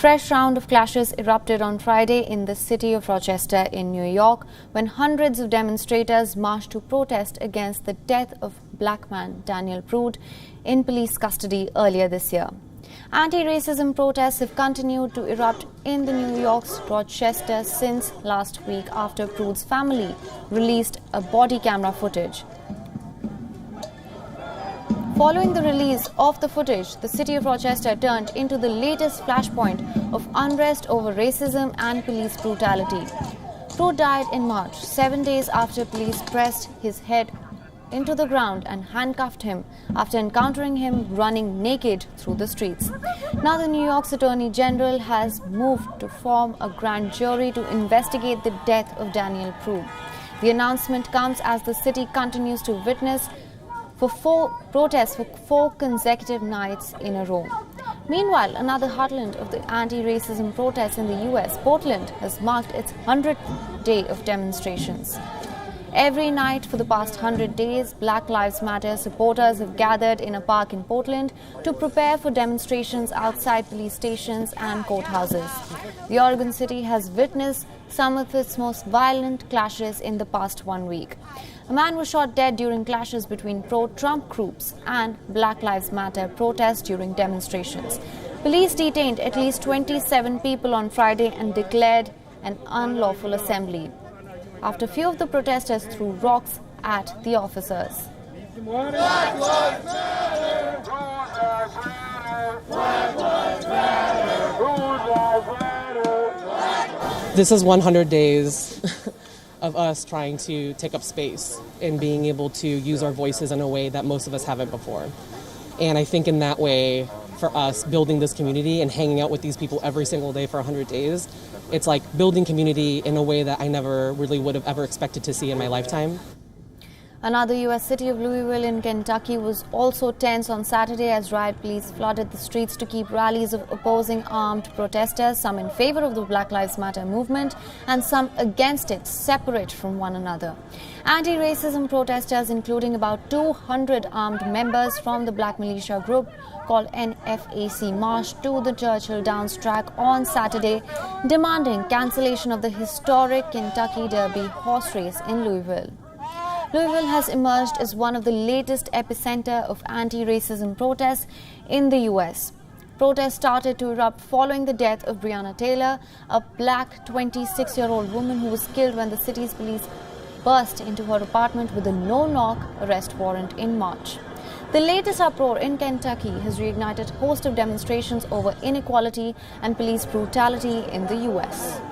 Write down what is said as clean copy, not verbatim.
fresh round of clashes erupted on Friday in the city of Rochester in New York when hundreds of demonstrators marched to protest against the death of black man Daniel Prude in police custody earlier this year. Anti-racism protests have continued to erupt in the New York's Rochester since last week after Prude's family released a body camera footage. Following the release of the footage, the city of Rochester turned into the latest flashpoint of unrest over racism and police brutality. Prude died in March, 7 days after police pressed his head into the ground and handcuffed him after encountering him running naked through the streets. Now the New York's Attorney General has moved to form a grand jury to investigate the death of Daniel Prude. The announcement comes as the city continues to witness protests for 4 consecutive nights in a row. Meanwhile, another heartland of the anti-racism protests in the US, Portland, has marked its 100th day of demonstrations. Every night for the past 100 days, Black Lives Matter supporters have gathered in a park in Portland to prepare for demonstrations outside police stations and courthouses. The Oregon city has witnessed some of its most violent clashes in the past 1 week. A man was shot dead during clashes between pro-Trump groups and Black Lives Matter protests during demonstrations. Police detained at least 27 people on Friday and declared an unlawful assembly after few of the protesters threw rocks at the officers. Black Lives Matter! Black Lives Matter! This is 100 days of us trying to take up space and being able to use our voices in a way that most of us haven't before. And I think in that way, for us, building this community and hanging out with these people every single day for 100 days, it's like building community in a way that I never really would have ever expected to see in my lifetime. Another U.S. city of Louisville in Kentucky was also tense on Saturday as riot police flooded the streets to keep rallies of opposing armed protesters, some in favor of the Black Lives Matter movement and some against it, separate from one another. Anti-racism protesters, including about 200 armed members from the black militia group called NFAC, marched to the Churchill Downs track on Saturday, demanding cancellation of the historic Kentucky Derby horse race in Louisville. Louisville has emerged as one of the latest epicenter of anti-racism protests in the U.S. Protests started to erupt following the death of Breonna Taylor, a black 26-year-old woman who was killed when the city's police burst into her apartment with a no-knock arrest warrant in March. The latest uproar in Kentucky has reignited a host of demonstrations over inequality and police brutality in the U.S.